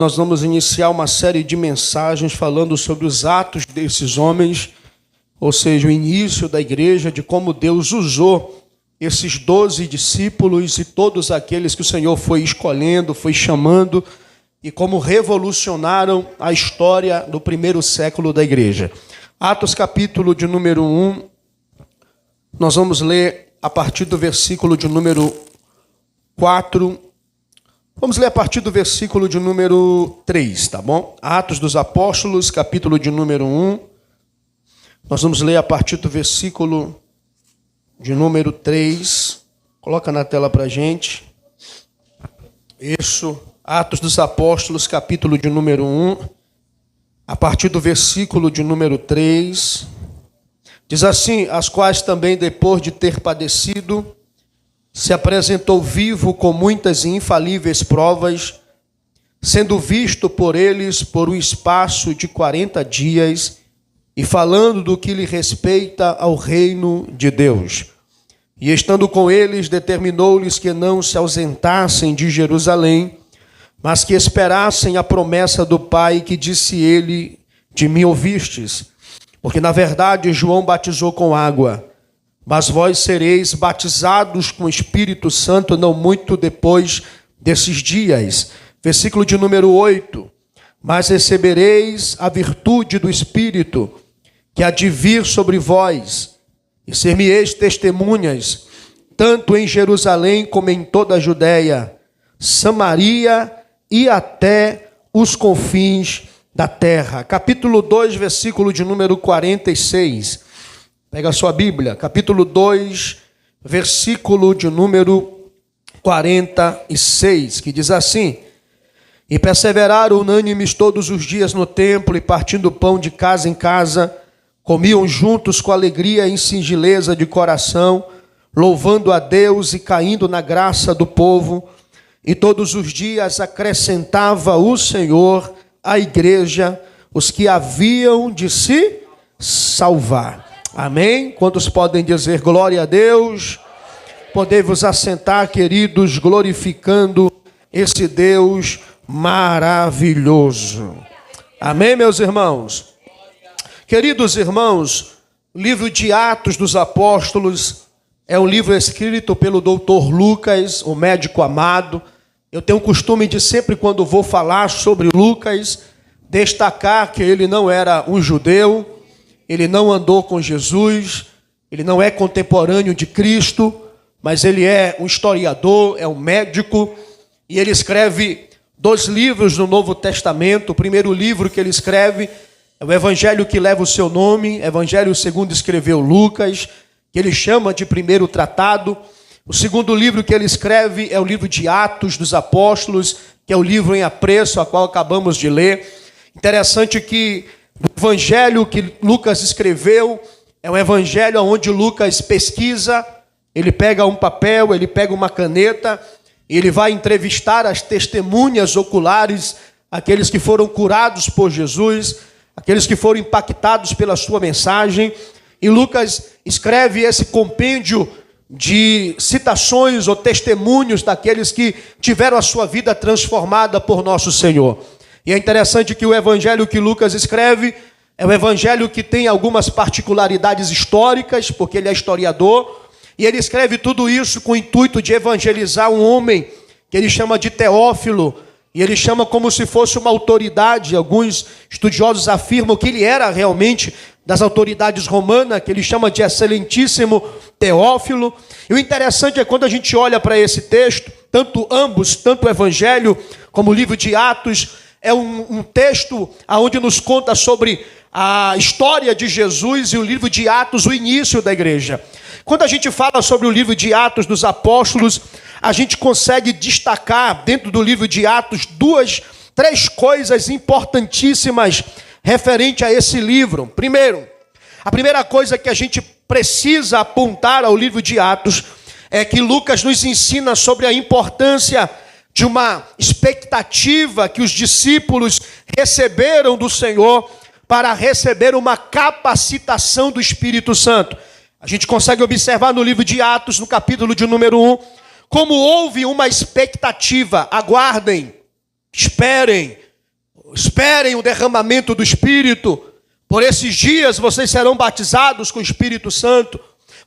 Nós vamos iniciar uma série de mensagens falando sobre os atos desses homens, ou seja, o início da igreja, de como Deus usou esses 12 discípulos e todos aqueles que o Senhor foi escolhendo, foi chamando, e como revolucionaram a história do primeiro século da igreja. Atos capítulo de número 1, nós vamos ler a partir do versículo de número 4. Vamos ler a partir do versículo de número 3, tá bom? Atos dos Apóstolos, capítulo de número 1. Nós vamos ler a partir do versículo de número 3. Coloca na tela para a gente. Isso. Atos dos Apóstolos, capítulo de número 1. A partir do versículo de número 3. Diz assim: as quais também, depois de ter padecido, se apresentou vivo com muitas e infalíveis provas, sendo visto por eles por um espaço de 40 dias, e falando do que lhe respeita ao reino de Deus. E estando com eles, determinou-lhes que não se ausentassem de Jerusalém, mas que esperassem a promessa do Pai, que disse ele: de mim ouvistes. Porque na verdade João batizou com água, mas vós sereis batizados com o Espírito Santo não muito depois desses dias. Versículo de número 8. Mas recebereis a virtude do Espírito, que há de vir sobre vós, e ser-me-eis testemunhas, tanto em Jerusalém como em toda a Judéia, Samaria e até os confins da terra. Capítulo 2, versículo de número 46. Pega a sua Bíblia, capítulo 2, versículo de número 46, que diz assim: e perseveraram unânimes todos os dias no templo, e partindo pão de casa em casa, comiam juntos com alegria e singeleza de coração, louvando a Deus e caindo na graça do povo. E todos os dias acrescentava o Senhor à igreja os que haviam de se salvar. Amém? Quantos podem dizer glória a Deus? Podei-vos assentar, queridos, glorificando esse Deus maravilhoso. Amém, meus irmãos? Queridos irmãos, o livro de Atos dos Apóstolos é um livro escrito pelo doutor Lucas, o médico amado. Eu tenho o costume de sempre, quando vou falar sobre Lucas, destacar que ele não era um judeu, ele não andou com Jesus, ele não é contemporâneo de Cristo, mas ele é um historiador, é um médico, e ele escreve 2 livros no Novo Testamento. O primeiro livro que ele escreve é o Evangelho que leva o seu nome, Evangelho segundo escreveu Lucas, que ele chama de primeiro tratado. O segundo livro que ele escreve é o livro de Atos dos Apóstolos, que é o livro em apreço, a qual acabamos de ler. Interessante que o evangelho que Lucas escreveu é um evangelho onde Lucas pesquisa, ele pega um papel, ele pega uma caneta, e ele vai entrevistar as testemunhas oculares, aqueles que foram curados por Jesus, aqueles que foram impactados pela sua mensagem. E Lucas escreve esse compêndio de citações ou testemunhos daqueles que tiveram a sua vida transformada por nosso Senhor. E é interessante que o evangelho que Lucas escreve é um evangelho que tem algumas particularidades históricas, porque ele é historiador, e ele escreve tudo isso com o intuito de evangelizar um homem que ele chama de Teófilo, e ele chama como se fosse uma autoridade. Alguns estudiosos afirmam que ele era realmente das autoridades romanas, que ele chama de excelentíssimo Teófilo. E o interessante é quando a gente olha para esse texto, tanto o evangelho como o livro de Atos, é um texto onde nos conta sobre a história de Jesus, e o livro de Atos, o início da igreja. Quando a gente fala sobre o livro de Atos dos Apóstolos, a gente consegue destacar dentro do livro de Atos 3 coisas importantíssimas referente a esse livro. Primeiro, a primeira coisa que a gente precisa apontar ao livro de Atos é que Lucas nos ensina sobre a importância de uma expectativa que os discípulos receberam do Senhor para receber uma capacitação do Espírito Santo. A gente consegue observar no livro de Atos, no capítulo de número 1, como houve uma expectativa. Aguardem, esperem, Esperem o derramamento do Espírito. Por esses dias vocês serão batizados com o Espírito Santo.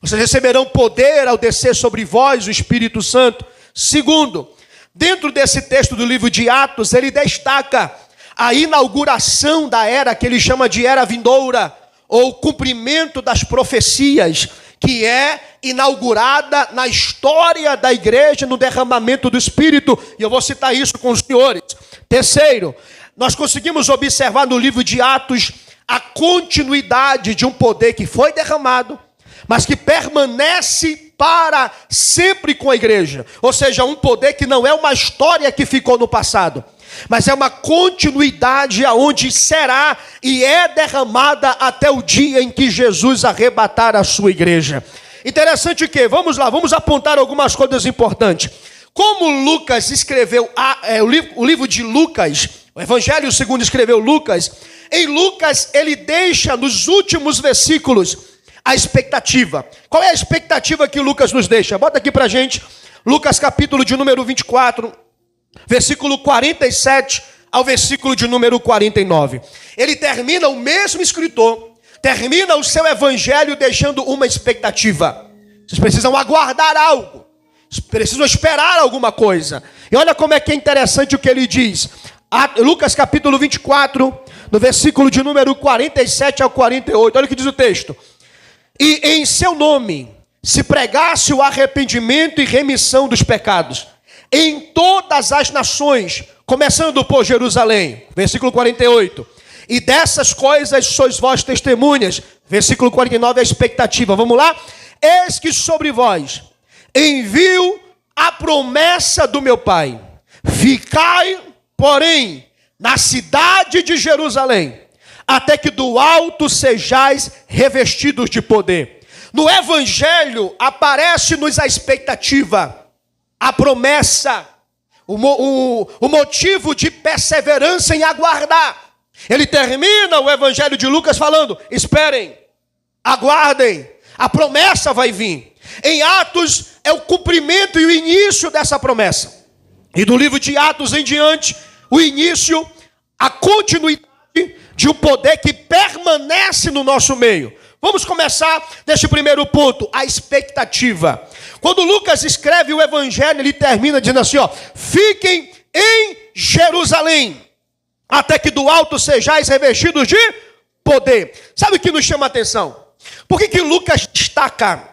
Vocês receberão poder ao descer sobre vós o Espírito Santo. Segundo, dentro desse texto do livro de Atos, ele destaca a inauguração da era que ele chama de era vindoura, ou cumprimento das profecias, que é inaugurada na história da igreja no derramamento do Espírito. E eu vou citar isso com os senhores. Terceiro, nós conseguimos observar no livro de Atos a continuidade de um poder que foi derramado, mas que permanece para sempre com a igreja. Ou seja, um poder que não é uma história que ficou no passado, mas é uma continuidade aonde será e é derramada até o dia em que Jesus arrebatar a sua igreja. Interessante que, vamos lá, vamos apontar algumas coisas importantes. Como Lucas escreveu o livro de Lucas, o Evangelho segundo escreveu Lucas, em Lucas ele deixa nos últimos versículos a expectativa. Qual é a expectativa que Lucas nos deixa? Bota aqui pra gente, Lucas capítulo de número 24, versículo 47 ao versículo de número 49. Ele termina, o mesmo escritor, termina o seu evangelho deixando uma expectativa. Vocês precisam aguardar algo. Precisam esperar alguma coisa. E olha como é que é interessante o que ele diz. Lucas capítulo 24, no versículo de número 47 ao 48. Olha o que diz o texto. E em seu nome se pregasse o arrependimento e remissão dos pecados em todas as nações, começando por Jerusalém. Versículo 48. E dessas coisas sois vós testemunhas. Versículo 49, a expectativa. Vamos lá? Eis que sobre vós envio a promessa do meu Pai. Ficai, porém, na cidade de Jerusalém, até que do alto sejais revestidos de poder. No Evangelho aparece-nos a expectativa, a promessa, o motivo de perseverança em aguardar. Ele termina o Evangelho de Lucas falando: esperem, aguardem, a promessa vai vir. Em Atos é o cumprimento e o início dessa promessa. E do livro de Atos em diante, o início, a continuidade de um poder que permanece no nosso meio. Vamos começar deste primeiro ponto, a expectativa. Quando Lucas escreve o Evangelho, ele termina dizendo assim, fiquem em Jerusalém, até que do alto sejais revestidos de poder. Sabe o que nos chama a atenção? Por que Lucas destaca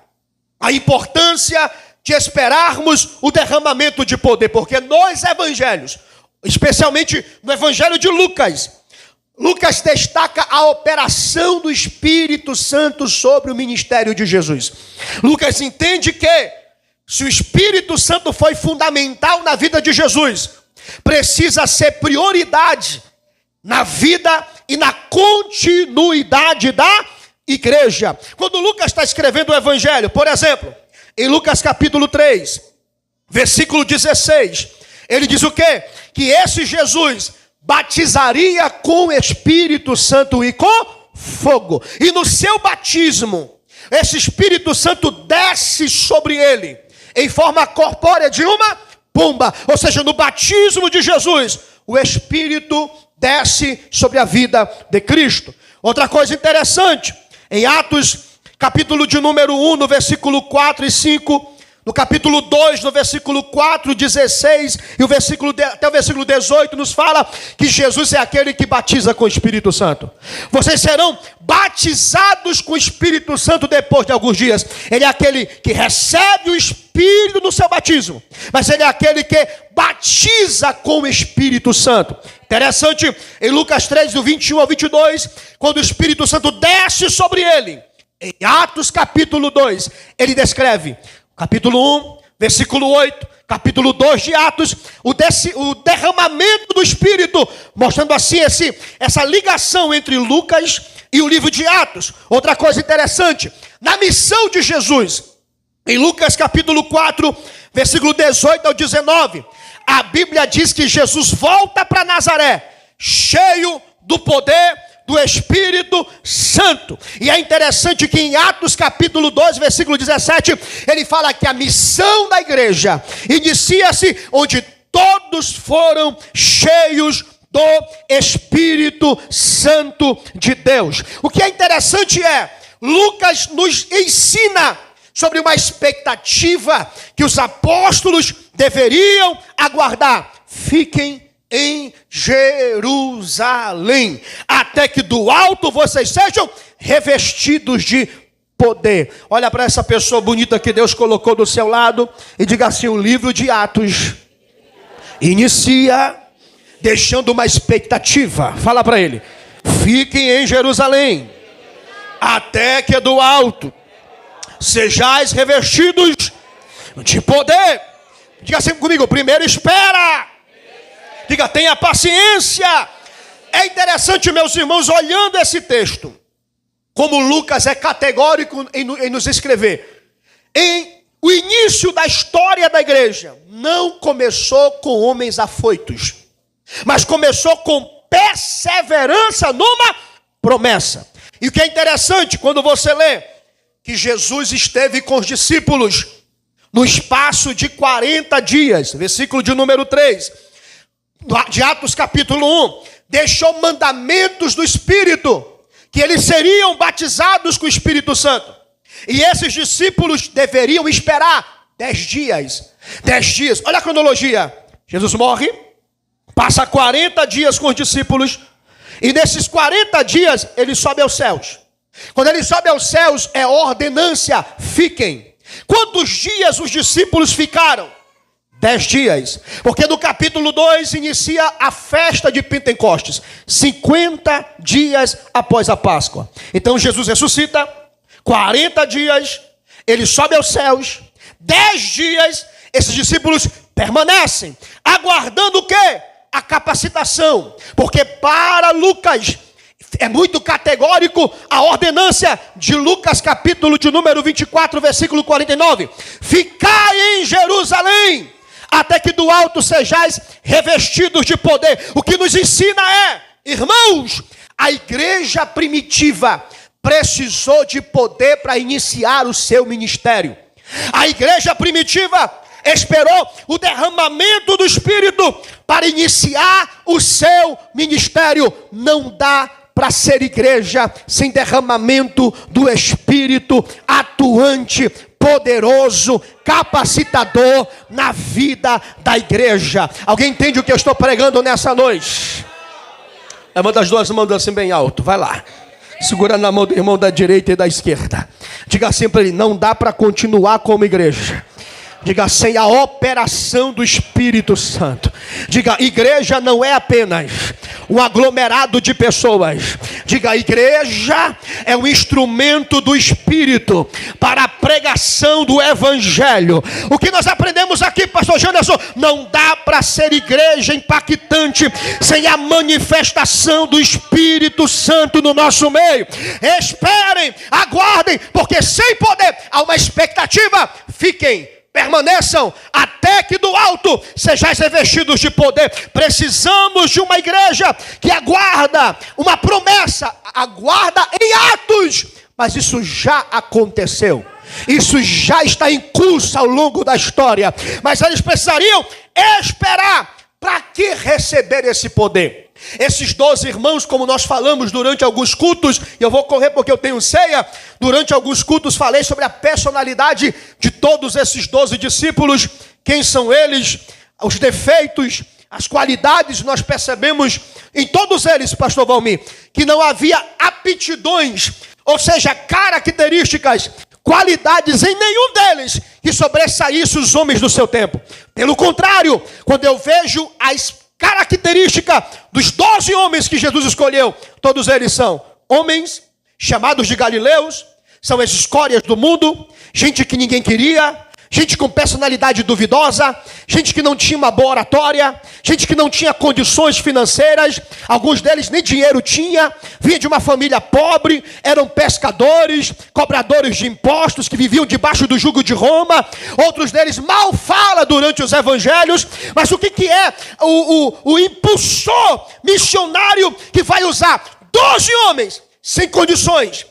a importância de esperarmos o derramamento de poder? Porque nos evangelhos, especialmente no Evangelho de Lucas, Lucas destaca a operação do Espírito Santo sobre o ministério de Jesus. Lucas entende que, se o Espírito Santo foi fundamental na vida de Jesus, precisa ser prioridade na vida e na continuidade da igreja. Quando Lucas está escrevendo o Evangelho, por exemplo, em Lucas capítulo 3, versículo 16, ele diz o quê? Que esse Jesus batizaria com o Espírito Santo e com fogo. E no seu batismo, esse Espírito Santo desce sobre ele em forma corpórea de uma pomba. Ou seja, no batismo de Jesus, o Espírito desce sobre a vida de Cristo. Outra coisa interessante, em Atos, capítulo de número 1, no versículo 4 e 5, no capítulo 2, no versículo 4, 16, e até o versículo 18, nos fala que Jesus é aquele que batiza com o Espírito Santo. Vocês serão batizados com o Espírito Santo depois de alguns dias. Ele é aquele que recebe o Espírito no seu batismo, mas ele é aquele que batiza com o Espírito Santo. Interessante, em Lucas 3, do 21 ao 22, quando o Espírito Santo desce sobre ele, em Atos capítulo 2, ele descreve, capítulo 1, versículo 8, capítulo 2 de Atos, o derramamento do Espírito, mostrando assim essa ligação entre Lucas e o livro de Atos. Outra coisa interessante, na missão de Jesus, em Lucas capítulo 4, versículo 18 ao 19, a Bíblia diz que Jesus volta para Nazaré, cheio do poder do Espírito Santo. E é interessante que em Atos capítulo 2, versículo 17, ele fala que a missão da igreja inicia-se onde todos foram cheios do Espírito Santo de Deus. O que é interessante é, Lucas nos ensina sobre uma expectativa que os apóstolos deveriam aguardar. Fiquem em Jerusalém, até que do alto vocês sejam revestidos de poder. Olha para essa pessoa bonita que Deus colocou do seu lado e diga assim: o livro de Atos inicia deixando uma expectativa. Fala para ele: fiquem em Jerusalém, até que do alto sejais revestidos de poder. Diga assim comigo: primeiro espera. Diga: tenha paciência. É interessante, meus irmãos, olhando esse texto, como Lucas é categórico em nos escrever. O início da história da igreja não começou com homens afoitos, mas começou com perseverança numa promessa. E o que é interessante, quando você lê que Jesus esteve com os discípulos no espaço de 40 dias, versículo de número 3, de Atos capítulo 1, deixou mandamentos do Espírito, que eles seriam batizados com o Espírito Santo. E esses discípulos deveriam esperar 10 dias. 10 dias. Olha a cronologia. Jesus morre, passa 40 dias com os discípulos, e nesses 40 dias ele sobe aos céus. Quando ele sobe aos céus, é ordenância: fiquem. Quantos dias os discípulos ficaram? 10 dias. Porque no capítulo 2 inicia a festa de Pentecostes, 50 dias após a Páscoa. Então Jesus ressuscita, 40 dias, ele sobe aos céus, 10 dias, esses discípulos permanecem, aguardando o quê? A capacitação. Porque para Lucas é muito categórico a ordenância de Lucas capítulo de número 24, versículo 49. Ficai em Jerusalém, até que do alto sejais revestidos de poder. O que nos ensina é, irmãos, a igreja primitiva precisou de poder para iniciar o seu ministério. A igreja primitiva esperou o derramamento do Espírito para iniciar o seu ministério. Não dá para ser igreja sem derramamento do Espírito atuante, poderoso, capacitador na vida da igreja. Alguém entende o que eu estou pregando nessa noite? Levanta as duas mãos assim bem alto, vai lá. Segura na mão do irmão da direita e da esquerda. Diga assim para ele: não dá para continuar como igreja. Diga: sem a operação do Espírito Santo. Diga: igreja não é apenas um aglomerado de pessoas. Diga: igreja é um instrumento do Espírito para a pregação do Evangelho. O que nós aprendemos aqui, pastor Janderson? Não dá para ser igreja impactante sem a manifestação do Espírito Santo no nosso meio. Esperem, aguardem, porque sem poder há uma expectativa. Fiquem, permaneçam, até que do alto sejais revestidos de poder. Precisamos de uma igreja que aguarda uma promessa, aguarda em atos, mas isso já aconteceu, isso já está em curso ao longo da história, mas eles precisariam esperar. Para que receber esse poder? Esses 12 irmãos, como nós falamos durante alguns cultos, e eu vou correr porque eu tenho ceia, durante alguns cultos falei sobre a personalidade de todos esses 12 discípulos, quem são eles, os defeitos, as qualidades. Nós percebemos em todos eles, pastor Valmir, que não havia aptidões, ou seja, características, qualidades em nenhum deles que sobressaíssem os homens do seu tempo. Pelo contrário, quando eu vejo as características dos 12 homens que Jesus escolheu, todos eles são homens chamados de galileus, são as escórias do mundo, gente que ninguém queria, gente com personalidade duvidosa, gente que não tinha uma boa oratória, gente que não tinha condições financeiras, alguns deles nem dinheiro tinha, vinha de uma família pobre, eram pescadores, cobradores de impostos, que viviam debaixo do jugo de Roma. Outros deles mal falam durante os evangelhos. Mas o que é o impulsor missionário que vai usar 12 homens sem condições,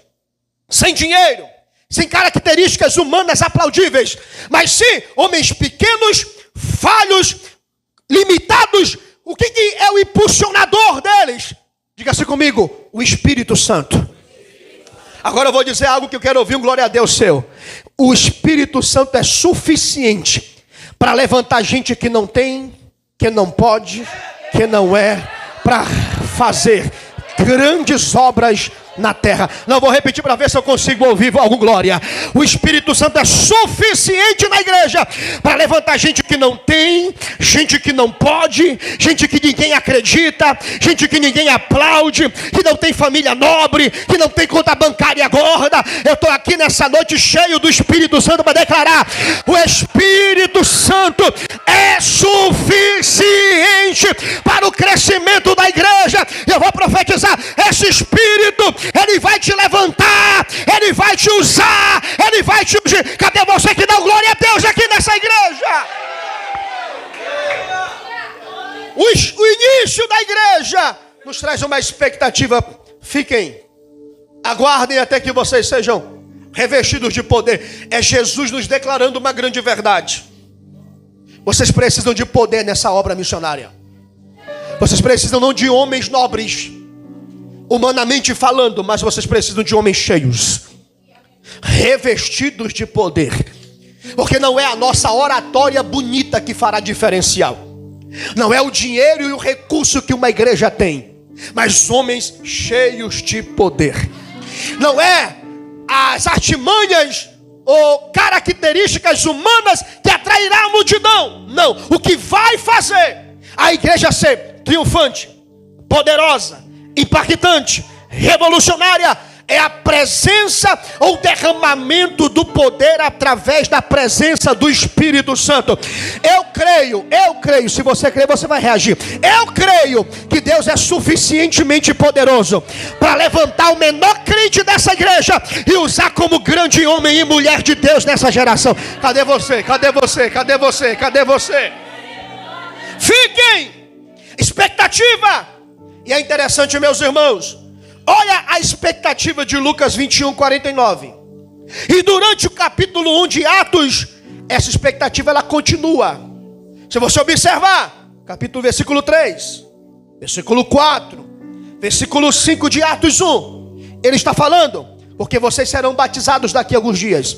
sem dinheiro, sem características humanas aplaudíveis, mas sim homens pequenos, falhos, limitados, O que é o impulsionador deles? Diga-se comigo, o Espírito Santo. Agora eu vou dizer algo que eu quero ouvir, um glória a Deus seu. O Espírito Santo é suficiente para levantar gente que não tem, que não pode, que não é, para fazer grandes obras na terra. Não vou repetir para ver se eu consigo ouvir algum glória. O Espírito Santo é suficiente na igreja para levantar gente que não tem, gente que não pode, gente que ninguém acredita, gente que ninguém aplaude, que não tem família nobre, que não tem conta bancária gorda. Eu estou aqui nessa noite cheio do Espírito Santo para declarar: o Espírito Santo é suficiente para o crescimento da igreja. Eu vou profetizar: esse Espírito, ele vai te levantar, ele vai te usar, ele vai te ungir. Cadê você que dá glória a Deus aqui nessa igreja? O início da igreja nos traz uma expectativa. Fiquem, aguardem até que vocês sejam revestidos de poder. É Jesus nos declarando uma grande verdade. Vocês precisam de poder nessa obra missionária. Vocês precisam não de homens nobres, humanamente falando, mas vocês precisam de homens cheios, revestidos de poder. Porque não é a nossa oratória bonita que fará diferencial. Não é o dinheiro e o recurso que uma igreja tem, mas homens cheios de poder. Não é as artimanhas ou características humanas que atrairá a multidão. Não, o que vai fazer a igreja ser triunfante, poderosa, impactante, revolucionária, é a presença ou derramamento do poder através da presença do Espírito Santo. Eu creio, se você crer, você vai reagir. Eu creio que Deus é suficientemente poderoso para levantar o menor crente dessa igreja e usar como grande homem e mulher de Deus nessa geração. Cadê você? Cadê você? Cadê você? Cadê você? Fiquem! Expectativa! E é interessante, meus irmãos, olha a expectativa de Lucas 21, 49. E durante o capítulo 1 de Atos, essa expectativa ela continua. Se você observar, versículo 3, versículo 4, versículo 5 de Atos 1, ele está falando: porque vocês serão batizados daqui a alguns dias.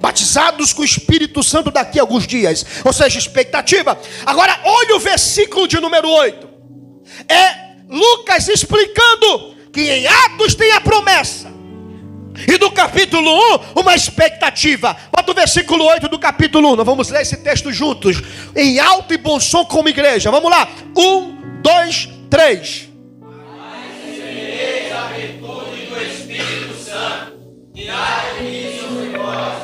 Batizados com o Espírito Santo daqui a alguns dias. Ou seja, expectativa. Agora olha o versículo de número 8. É Lucas explicando que em Atos tem a promessa, e do capítulo 1 uma expectativa. Bota o versículo 8 do capítulo 1. Nós vamos ler esse texto juntos, em alto e bom som como igreja. Vamos lá, 1, 2, 3. Mas recebereis a virtude do Espírito Santo, e há de vir sobre vós,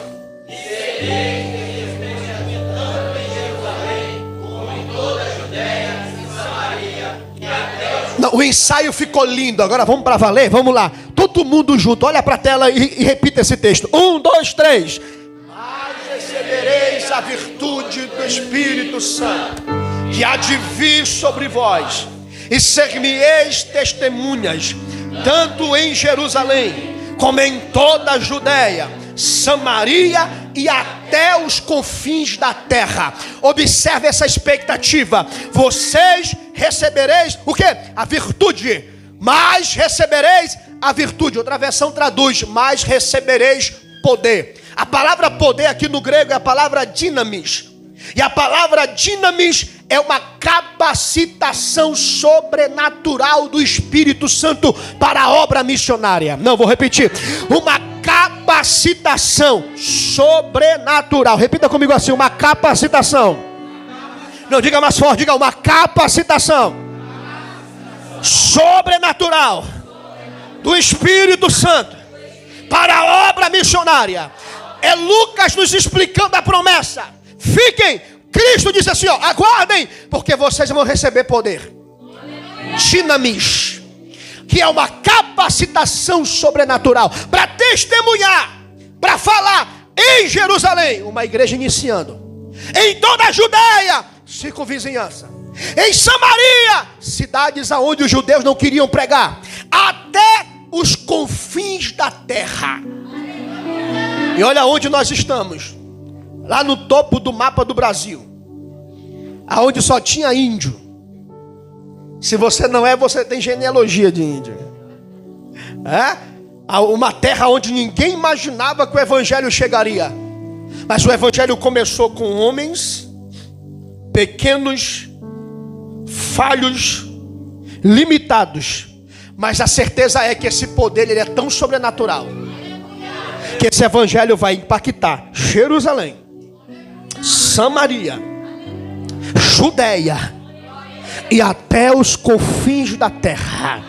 e sereis testemunhas tanto em Jerusalém, como em toda a Judéia, em Samaria, e até os... Não, o ensaio ficou lindo. Agora vamos para valer, vamos lá. Todo mundo junto, olha para a tela e repita esse texto. 1, 2, 3. Mas recebereis a virtude do Espírito Santo, que há de vir sobre vós, e ser-me-eis testemunhas, tanto em Jerusalém, como em toda a Judéia, Samaria e até os confins da terra. Observe essa expectativa. Vocês recebereis o quê? A virtude. Mas recebereis a virtude. Outra versão traduz: mas recebereis poder. A palavra poder aqui no grego é a palavra dinamis. E a palavra dinamis é uma capacitação sobrenatural do Espírito Santo para a obra missionária. Não, vou repetir. Uma capacitação sobrenatural. Repita comigo assim: uma capacitação. Não, diga mais forte, diga: uma capacitação sobrenatural do Espírito Santo para a obra missionária. É Lucas nos explicando a promessa. Fiquem, Cristo disse assim, ó: aguardem, porque vocês vão receber poder. Dinamis, que é uma capacitação sobrenatural para testemunhar, para falar em Jerusalém, uma igreja iniciando, em toda a Judéia, circunvizinhança, em Samaria, cidades aonde os judeus não queriam pregar, até os confins da terra. E olha onde nós estamos, lá no topo do mapa do Brasil, aonde só tinha índio, Se você não é, você tem genealogia de índio. Uma terra onde ninguém imaginava que o evangelho chegaria. Mas o evangelho começou com homens pequenos, falhos, limitados. Mas a certeza é que esse poder ele é tão sobrenatural que esse evangelho vai impactar Jerusalém, Samaria, Judeia e até os confins da terra.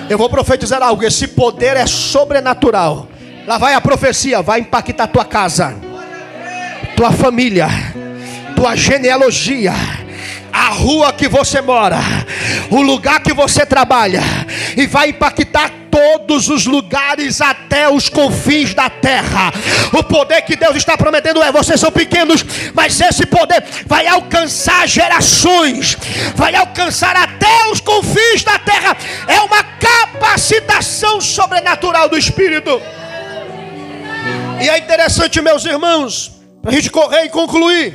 Eu vou profetizar algo. Esse poder é sobrenatural. Lá vai a profecia. Vai impactar tua casa, tua família, tua genealogia, a rua que você mora, o lugar que você trabalha, e vai impactar todos os lugares até os confins da terra. O poder que Deus está prometendo vocês são pequenos, mas esse poder vai alcançar gerações, vai alcançar até os confins da terra. É uma capacitação sobrenatural do Espírito. E é interessante, meus irmãos, para a gente correr e concluir,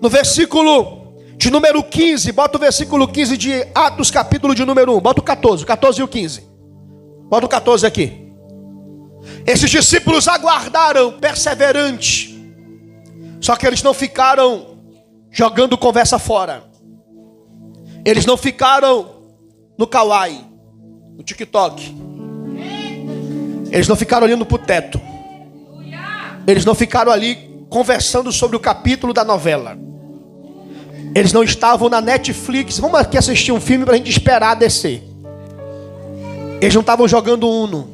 no versículo de número 15, bota o versículo 15 de Atos, capítulo de número 1, bota o 14 e o 15. Bota o 14 aqui. Esses discípulos aguardaram perseverante. Só que eles não ficaram jogando conversa fora. Eles não ficaram no Kawaii, no TikTok. Eles não ficaram olhando para o teto. Eles não ficaram ali conversando sobre o capítulo da novela. Eles não estavam na Netflix. Vamos aqui assistir um filme para a gente esperar descer. Eles não estavam jogando Uno.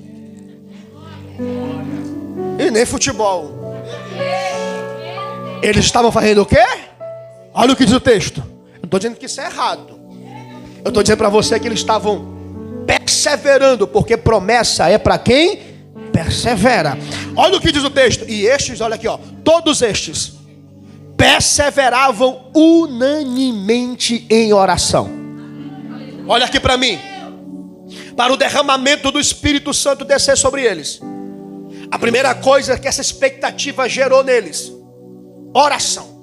E nem futebol. Eles estavam fazendo o quê? Olha o que diz o texto. Eu não estou dizendo que isso é errado. Eu estou dizendo para você que eles estavam perseverando. Porque promessa é para quem persevera. Olha o que diz o texto. E estes, olha aqui, ó. Todos estes perseveravam unanimemente em oração. Olha aqui para mim. Para o derramamento do Espírito Santo descer sobre eles. A primeira coisa que essa expectativa gerou neles: oração.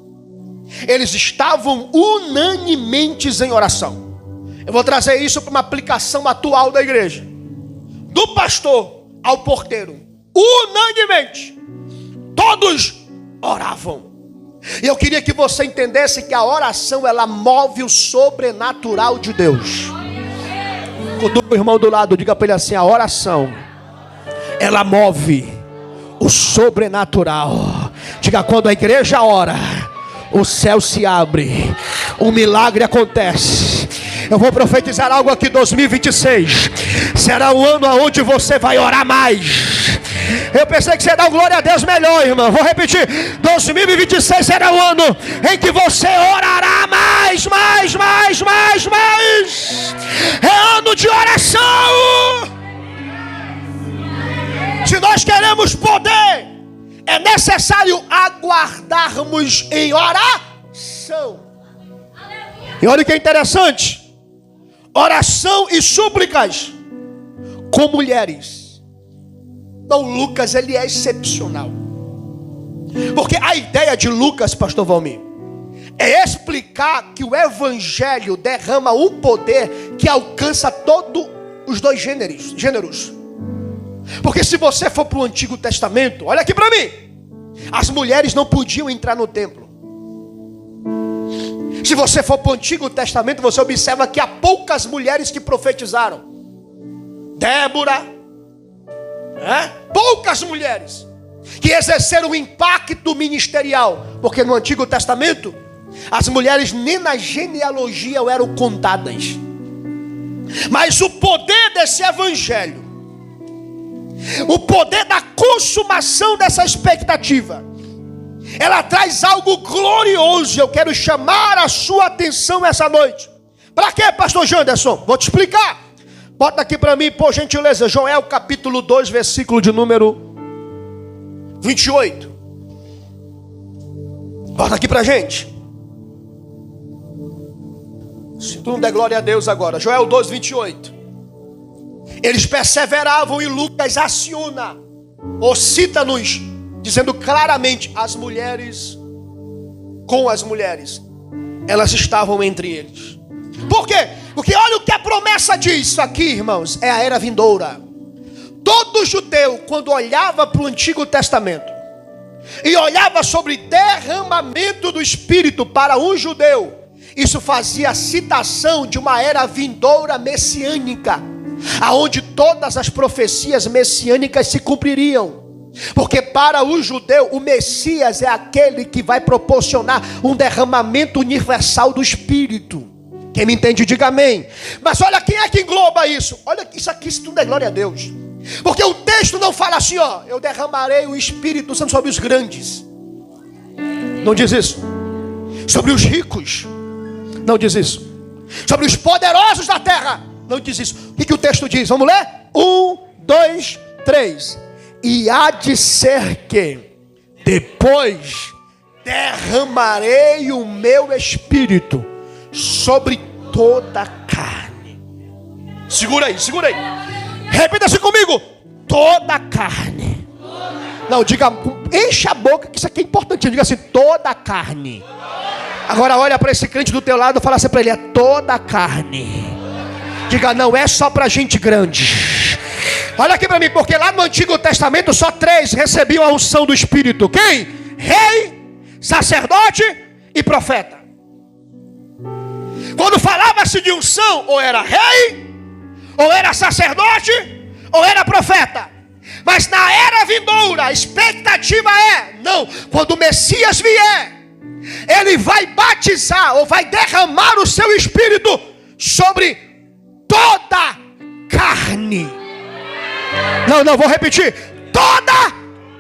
Eles estavam unanimemente em oração. Eu vou trazer isso para uma aplicação atual da igreja. Do pastor ao porteiro, unanimemente, todos oravam. E eu queria que você entendesse que a oração, ela move o sobrenatural de Deus. Cutuca o irmão do lado, diga para ele assim: a oração, ela move o sobrenatural. Diga: quando a igreja ora, o céu se abre, um milagre acontece. Eu vou profetizar algo aqui. 2026 será um ano onde você vai orar mais. Eu pensei que você dá um glória a Deus melhor, irmão. Vou repetir: 2026 será um ano em que você orará mais. É ano de oração. Se nós queremos poder, é necessário aguardarmos em oração. E olha o que é interessante: oração e súplicas com mulheres. Então Lucas, ele é excepcional. Porque a ideia de Lucas, pastor Valmir, é explicar que o evangelho derrama um poder que alcança todos os dois gêneros. Porque se você for para o Antigo Testamento, olha aqui para mim, as mulheres não podiam entrar no templo. Se você for para o Antigo Testamento, você observa que há poucas mulheres que profetizaram. Débora, poucas mulheres que exerceram o impacto ministerial. Porque no Antigo Testamento, as mulheres nem na genealogia eram contadas. Mas o poder desse evangelho, o poder da consumação dessa expectativa, ela traz algo glorioso. Eu quero chamar a sua atenção essa noite. Para quê, pastor Janderson? Vou te explicar. Bota aqui para mim, por gentileza, Joel capítulo 2, versículo de número 28. Bota aqui para gente. Se tu não der glória a Deus agora. Joel 2, 28. Eles perseveravam e Lucas aciona, ou cita-nos, dizendo claramente: as mulheres, com as mulheres, elas estavam entre eles. Por quê? Porque olha o que a promessa diz. Isso aqui, irmãos, é a era vindoura. Todo judeu, quando olhava para o Antigo Testamento e olhava sobre derramamento do Espírito para um judeu, isso fazia citação de uma era vindoura messiânica, aonde todas as profecias messiânicas se cumpririam. Porque para o judeu, o Messias é aquele que vai proporcionar um derramamento universal do Espírito. Quem me entende, diga amém. Mas olha quem é que engloba isso. Olha, isso aqui, isso tudo é glória a Deus. Porque o texto não fala assim, ó, eu derramarei o Espírito Santo sobre os grandes. Não diz isso. Sobre os ricos. Não diz isso. Sobre os poderosos da terra. Não diz isso. O que o texto diz? Vamos ler? 1, 2, 3. E há de ser que depois derramarei o meu Espírito sobre toda a carne. Segura aí, segura aí. Repita-se comigo. Toda a carne. Não, diga, enche a boca, que isso aqui é importante. Diga assim, toda a carne. Agora olha para esse crente do teu lado e fala assim para ele, é toda a carne. Diga, não é só para gente grande. Olha aqui para mim, porque lá no Antigo Testamento só 3 recebiam a unção do Espírito. Quem? Rei, sacerdote e profeta. Quando falava-se de unção, ou era rei, ou era sacerdote, ou era profeta. Mas na era vindoura, a expectativa é, não, quando o Messias vier, ele vai batizar, ou vai derramar o seu Espírito sobre toda carne. Não, vou repetir. Toda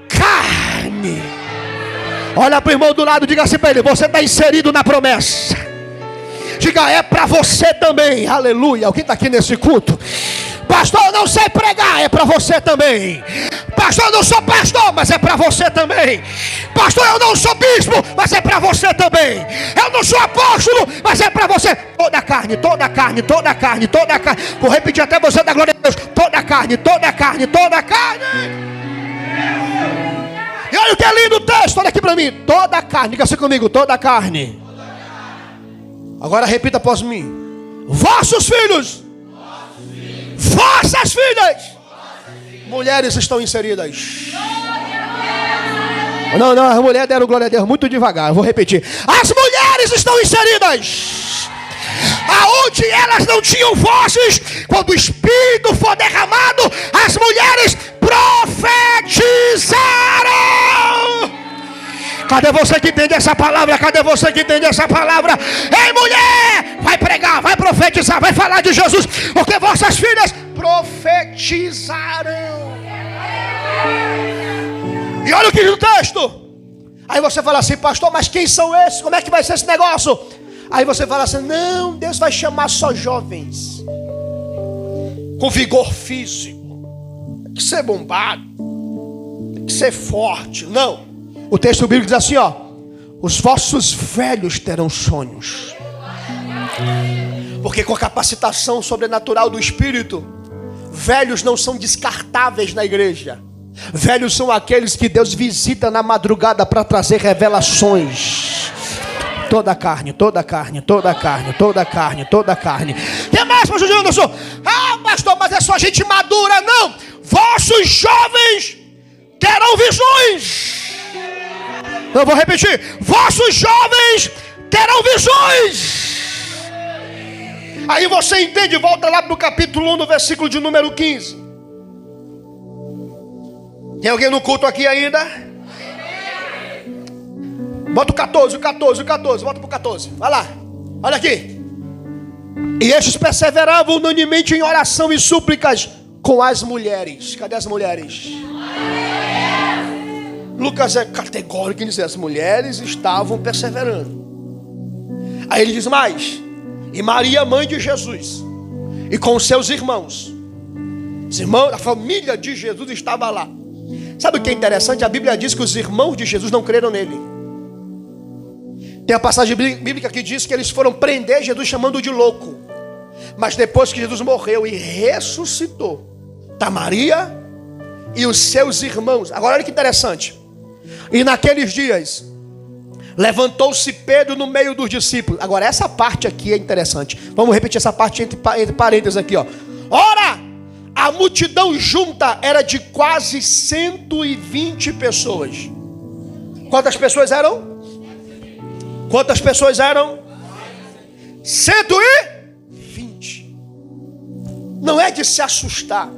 carne. Olha para o irmão do lado, diga assim para ele, você está inserido na promessa. Diga, é para você também. Aleluia. Alguém está aqui nesse culto? Pastor, eu não sei pregar, é para você também. Pastor, eu não sou pastor, mas é para você também. Pastor, eu não sou bispo, mas é para você também. Eu não sou apóstolo, mas é para você. Toda a carne, toda a carne, toda a carne, toda a carne. Vou repetir até você dar glória a Deus. Toda a carne, toda a carne, toda a carne. E olha o que é lindo o texto, olha aqui para mim. Toda a carne, diga assim comigo, toda a carne. Agora repita após mim. Vossos filhos, vossas filhas, mulheres estão inseridas. Não, as mulheres deram glória a Deus muito devagar. Eu vou repetir. As mulheres estão inseridas. Aonde elas não tinham vozes, quando o Espírito for derramado, as mulheres profetizaram. Cadê você que entende essa palavra? Cadê você que entende essa palavra? Ei, mulher, vai pregar, vai profetizar, vai falar de Jesus, porque vossas filhas profetizarão. E olha o que diz o texto. Aí você fala assim, pastor, mas quem são esses? Como é que vai ser esse negócio? Aí você fala assim, não, Deus vai chamar só jovens com vigor físico. Tem que ser bombado, tem que ser forte. Não. O texto bíblico diz assim, ó, os vossos velhos terão sonhos. Porque com a capacitação sobrenatural do Espírito, velhos não são descartáveis na igreja. Velhos são aqueles que Deus visita na madrugada para trazer revelações. Toda a carne, toda a carne, toda a carne, toda a carne, toda a carne. Que mais, pastor Anderson? Ah, pastor, mas é só gente madura. Não, vossos jovens terão visões. Eu vou repetir. Vossos jovens terão visões. Aí você entende, volta lá no capítulo 1, no versículo de número 15. Tem alguém no culto aqui ainda? Bota o 14, volta pro 14. Vai lá, olha aqui. E estes perseveravam unanimemente em oração e súplicas com as mulheres. Cadê as mulheres? Lucas é categórico em dizer, as mulheres estavam perseverando. Aí ele diz mais, e Maria, mãe de Jesus, e com seus irmãos. Os irmãos, a família de Jesus estava lá. Sabe o que é interessante? A Bíblia diz que os irmãos de Jesus não creram nele. Tem a passagem bíblica que diz que eles foram prender Jesus chamando-o de louco. Mas depois que Jesus morreu e ressuscitou, está Maria e os seus irmãos. Agora olha que interessante. E naqueles dias, Levantou-se Pedro no meio dos discípulos. Agora, essa parte aqui é interessante. Vamos repetir essa parte entre parênteses aqui, ó. Ora, a multidão junta era de quase 120 pessoas. Quantas pessoas eram? Quantas pessoas eram? 120. Não é de se assustar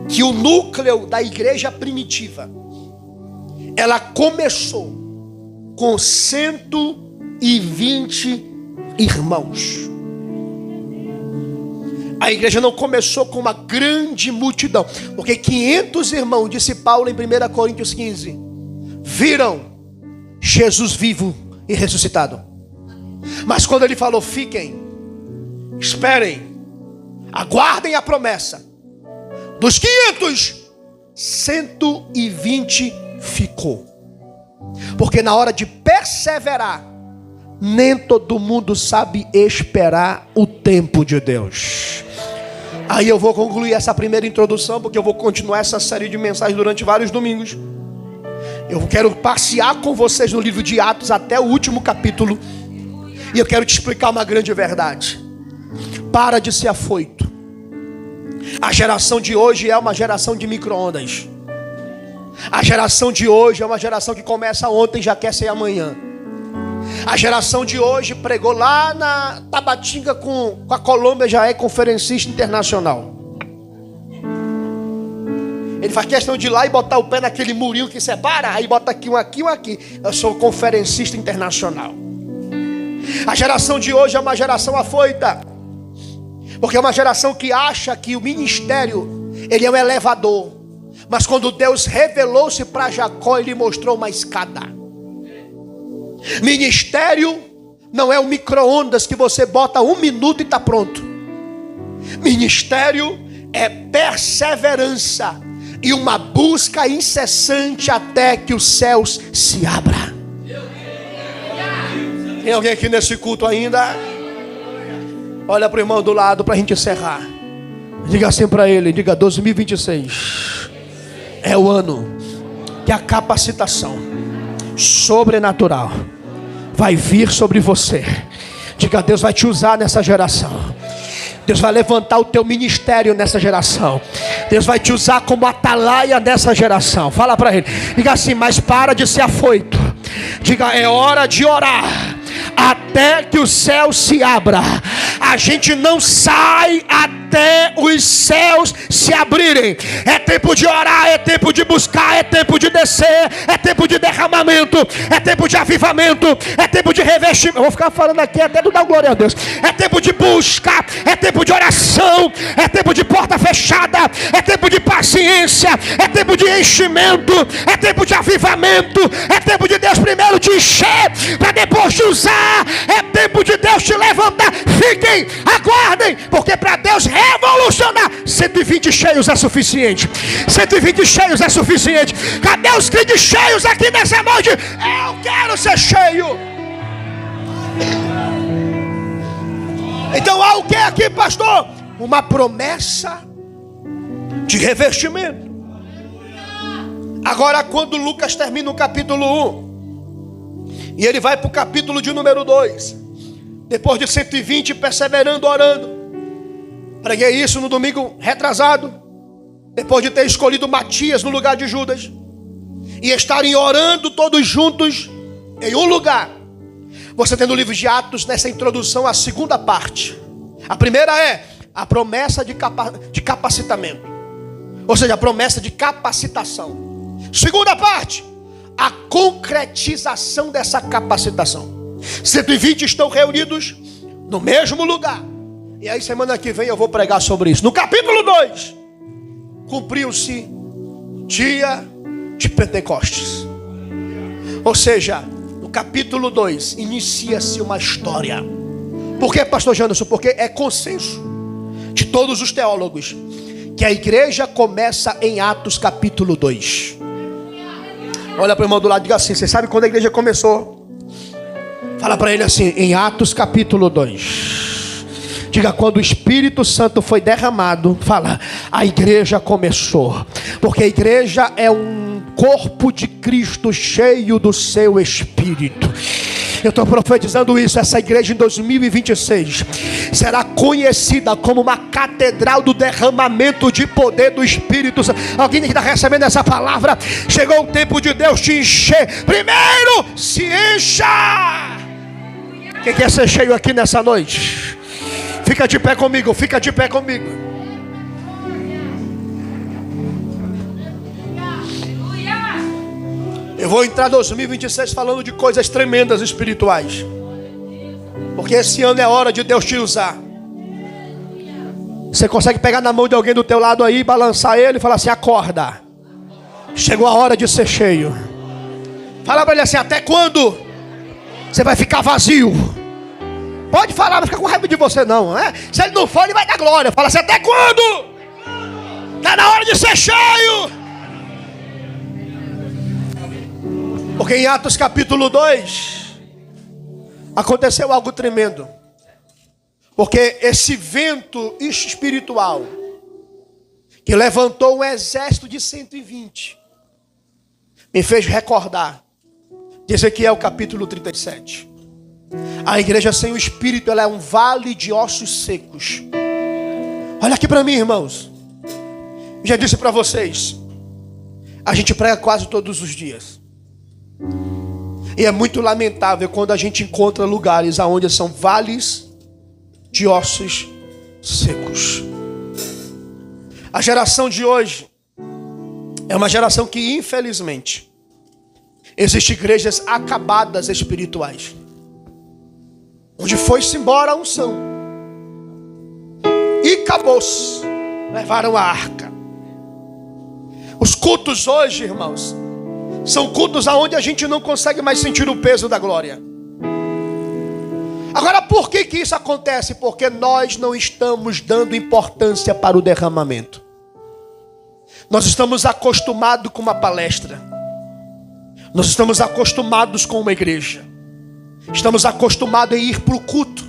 que o núcleo da igreja primitiva, ela começou com 120 irmãos. A igreja não começou com uma grande multidão, porque 500 irmãos, disse Paulo em 1 Coríntios 15, viram Jesus vivo e ressuscitado. Mas quando ele falou, fiquem, esperem, aguardem a promessa, dos 500, 120 ficou. Porque na hora de perseverar, nem todo mundo sabe esperar o tempo de Deus. Aí eu vou concluir essa primeira introdução, porque eu vou continuar essa série de mensagens durante vários domingos. Eu quero passear com vocês no livro de Atos até o último capítulo. E eu quero te explicar uma grande verdade. Para de ser afoito. A geração de hoje é uma geração de micro-ondas. A geração de hoje é uma geração que começa ontem e já quer ser amanhã. A geração de hoje pregou lá na Tabatinga com a Colômbia, já é conferencista internacional. Ele faz questão de ir lá e botar o pé naquele murinho que separa, aí bota aqui, um aqui, um aqui. Eu sou conferencista internacional. A geração de hoje é uma geração afoita, porque é uma geração que acha que o ministério, ele é um elevador. Mas quando Deus revelou-se para Jacó, ele mostrou uma escada. Ministério não é um micro-ondas que você bota 1 minuto e está pronto. Ministério é perseverança e uma busca incessante até que os céus se abram. Tem alguém aqui nesse culto ainda? Olha para o irmão do lado para a gente encerrar. Diga assim para ele, diga 2026 é o ano que a capacitação sobrenatural vai vir sobre você. Diga, Deus vai te usar nessa geração. Deus vai levantar o teu ministério nessa geração. Deus vai te usar como atalaia nessa geração. Fala para ele, diga assim, mas para de ser afoito. Diga, é hora de orar até que o céu se abra. A gente não sai até os céus se abrirem. É tempo de orar, é tempo de buscar, é tempo de descer, é tempo de derramamento, é tempo de avivamento, é tempo de revestimento. Eu vou ficar falando aqui até do dar glória a Deus. É tempo de busca, é tempo de oração, é tempo de porta fechada, é tempo de paciência, é tempo de enchimento, é tempo de avivamento, é tempo de Deus primeiro te encher para depois te usar. É tempo de Deus te levantar. Fiquem, aguardem, porque para Deus revolucionar, 120 cheios é suficiente. 120 cheios é suficiente. Cadê os crentes cheios aqui nessa noite? Eu quero ser cheio. Então há o que aqui, pastor? Uma promessa de revestimento. Agora, quando Lucas termina o capítulo 1 e ele vai para o capítulo de número 2, depois de 120 perseverando, orando. Preguei isso no domingo retrasado, depois de ter escolhido Matias no lugar de Judas e estarem orando todos juntos em um lugar. Você tem no livro de Atos, nessa introdução, a segunda parte. A primeira é a promessa de capacitamento, ou seja, a promessa de capacitação. Segunda parte, a concretização dessa capacitação. 120 estão reunidos no mesmo lugar. E aí semana que vem eu vou pregar sobre isso. No capítulo 2, cumpriu-se dia de Pentecostes. Ou seja, no capítulo 2 inicia-se uma história. Por que, pastor Janderson? Porque é consenso de todos os teólogos que a igreja começa em Atos capítulo 2. Olha para o irmão do lado e diga assim, você sabe quando a igreja começou? Fala para ele assim, em Atos capítulo 2. Diga, quando o Espírito Santo foi derramado, fala, a igreja começou. Porque a igreja é um corpo de Cristo cheio do seu Espírito. Eu estou profetizando isso. Essa igreja em 2026 será conhecida como uma catedral do derramamento de poder do Espírito Santo. Alguém que está recebendo essa palavra? Chegou o tempo de Deus te encher. Primeiro, se encha. Quem quer ser cheio aqui nessa noite? Fica de pé comigo, fica de pé comigo. Eu vou entrar em 2026 falando de coisas tremendas espirituais. Porque esse ano é hora de Deus te usar. Você consegue pegar na mão de alguém do teu lado aí, balançar ele e falar assim: acorda. Chegou a hora de ser cheio. Fala para ele assim: até quando você vai ficar vazio? Pode falar, não fica com raiva de você não, né? Se ele não for, ele vai dar glória. Fala assim: até quando? Está na hora de ser cheio. Porque em Atos capítulo 2 aconteceu algo tremendo. Porque esse vento espiritual que levantou um exército de 120 me fez recordar de Ezequiel capítulo 37. A igreja sem o Espírito, ela é um vale de ossos secos. Olha aqui para mim, irmãos. Já disse para vocês, a gente prega quase todos os dias. E é muito lamentável quando a gente encontra lugares onde são vales de ossos secos. A geração de hoje é uma geração que, infelizmente, existem igrejas acabadas espirituais, onde foi-se embora a unção e acabou-se, levaram a arca. Os cultos hoje, irmãos, são cultos onde a gente não consegue mais sentir o peso da glória. Agora, por que isso acontece? Porque nós não estamos dando importância para o derramamento. Nós estamos acostumados com uma palestra. Nós estamos acostumados com uma igreja. Estamos acostumados a ir para o culto.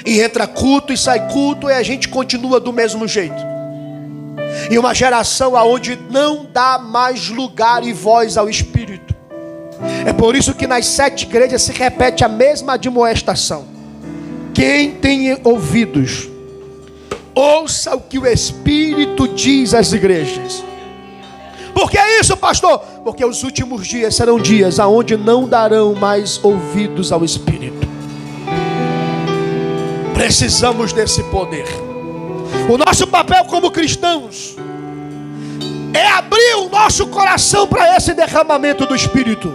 E entra culto e sai culto e a gente continua do mesmo jeito. E uma geração onde não dá mais lugar e voz ao Espírito. É por isso que nas 7 igrejas se repete a mesma admoestação: quem tem ouvidos, ouça o que o Espírito diz às igrejas. Por que isso, pastor? Porque os últimos dias serão dias onde não darão mais ouvidos ao Espírito. Precisamos desse poder. O nosso papel como cristãos é abrir o nosso coração para esse derramamento do Espírito.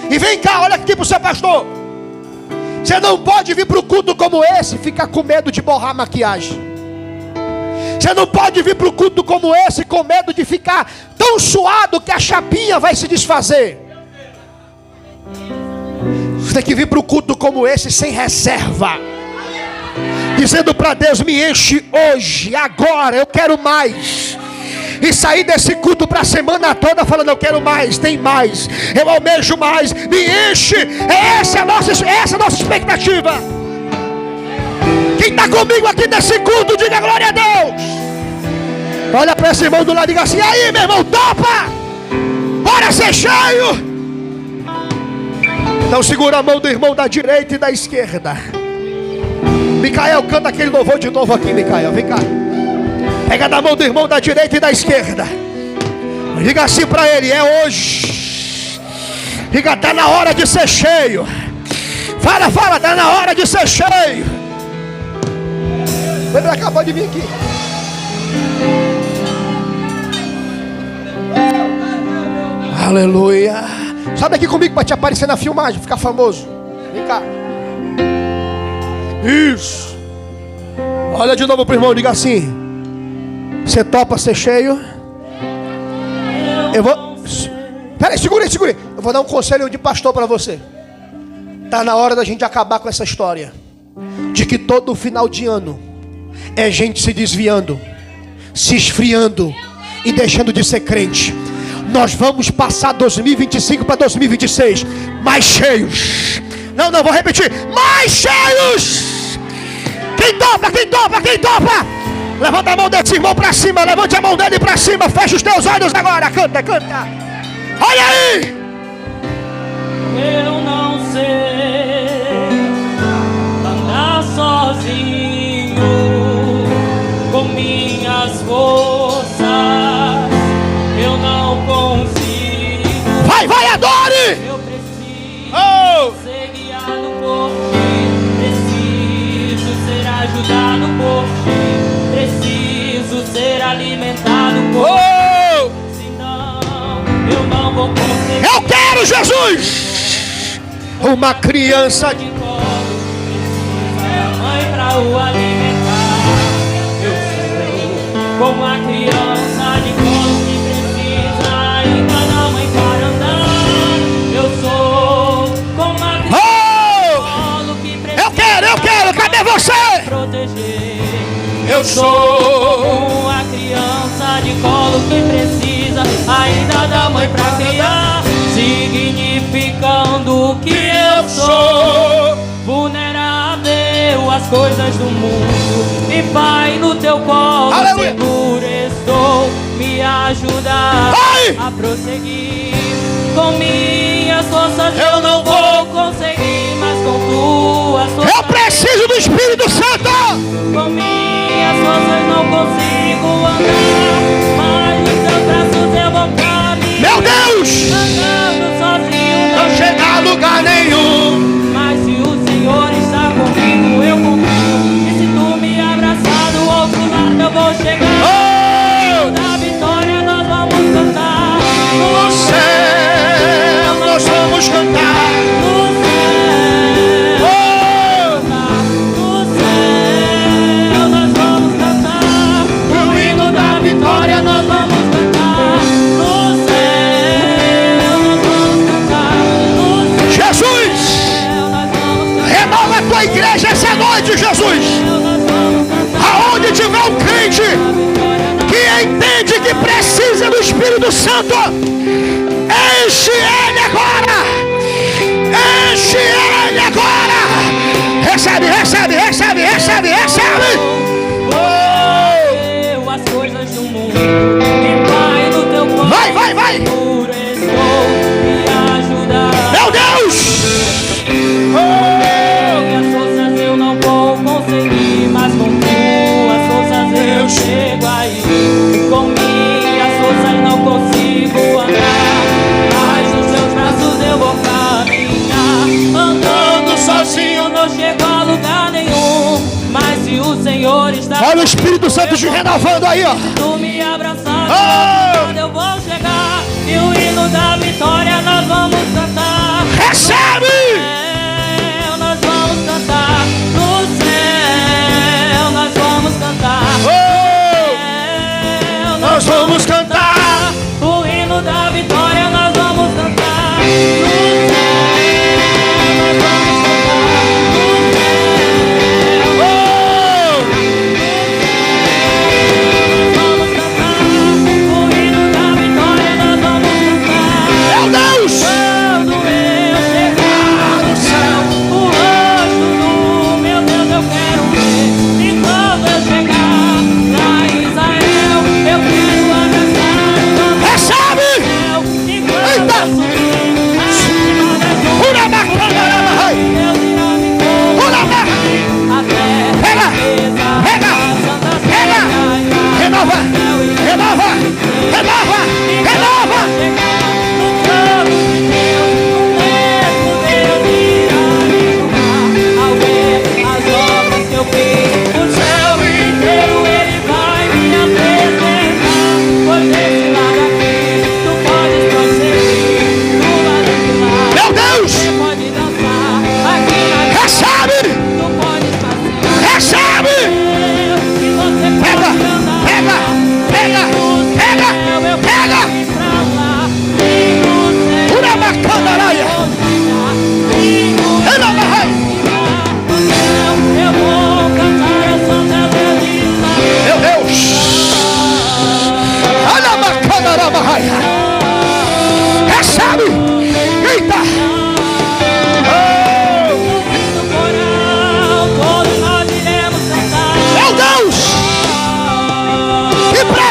E vem cá, olha aqui para o seu pastor. Você não pode vir para o culto como esse e ficar com medo de borrar a maquiagem. Você não pode vir para o culto como esse com medo de ficar tão suado que a chapinha vai se desfazer. Você tem que vir para o culto como esse sem reserva, dizendo para Deus: me enche hoje, agora, eu quero mais. E sair desse culto para a semana toda falando: eu quero mais, tem mais, eu almejo mais, me enche. Essa é a nossa expectativa. Quem está comigo aqui nesse culto, diga glória a Deus. Olha para esse irmão do lado e diga assim: e aí, meu irmão, topa? Bora ser cheio. Então segura a mão do irmão da direita e da esquerda. Micael, canta aquele louvor de novo aqui, Micael, vem cá. Pega na mão do irmão da direita e da esquerda. Diga assim para ele: é hoje. Diga: está na hora de ser cheio. Fala, está na hora de ser cheio. Vem pra cá, pode vir aqui. Aleluia. Sobe aqui comigo para te aparecer na filmagem, ficar famoso. Vem cá. Isso. Olha de novo pro irmão, diga assim: você topa ser cheio? Eu vou... Peraí, segura aí. Eu vou dar um conselho de pastor para você. Tá na hora da gente acabar com essa história de que todo final de ano é gente se desviando, se esfriando e deixando de ser crente. Nós vamos passar 2025 para 2026 mais cheios. Não, vou repetir: mais cheios. Quem topa? Levanta a mão desse irmão para cima. Levante a mão dele para cima. Fecha os teus olhos agora. Canta. Olha aí! Eu não sei andar sozinho com minhas forças. Eu não consigo. Vai, adore! Eu preciso ser guiado por ti. Preciso ser ajudado por ti. Preciso ser alimentado por ti. Senão eu não vou conseguir. Eu quero, Jesus! Uma criança de colo precisa da mãe pra o alimentar. Eu sou como a criança de colo que precisa ainda da mãe para andar. Eu sou como a criança de colo que precisa. Eu quero, cadê você? Proteger. Eu sou como a criança de colo que precisa ainda da mãe pra criar, significando que eu sou vulnerável às coisas do mundo. E Pai, no teu colo seguro estou, me ajudar a prosseguir. Com minhas forças eu não vou conseguir, mas com tuas forças eu preciso do Espírito Santo. Com minhas forças não consigo andar, mas nos teus braços eu vou caminhar. Meu Deus! Andando sozinho não chega a lugar nenhum. Mas se o Senhor está comigo, eu confio. E se tu me abraçar do outro lado, eu vou chegar. Da vitória nós vamos cantar. No céu nós vamos cantar. No céu nós vamos cantar. O hino da vitória nós vamos cantar. No céu nós vamos cantar. No céu Jesus! nós vamos cantar. Renova a tua igreja essa noite, Jesus! Aonde tiver um crente que entende que precisa do Espírito Santo, enche ele agora! Enche ele agora! Recebe, recebe, recebe, recebe, recebe! Oh! As coisas do mundo e Pai no teu colo. Vai! Estou me ajudar. Meu Deus! Minhas forças eu não vou conseguir, mas com tuas forças eu chego aí. Com minhas forças não consigo andar, mas nos teus braços eu vou caminhar. Andando sozinho não chego a lugar nenhum, mas se o Senhor está Olha o Espírito Santo te renovando aí, ó. tu me abraçar, eu vou chegar. E o hino da vitória nós vamos cantar. Recebe! Nós vamos cantar. No céu nós vamos cantar. Nós vamos cantar. O hino da vitória nós vamos cantar. No céu nós vamos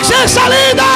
Presença linda!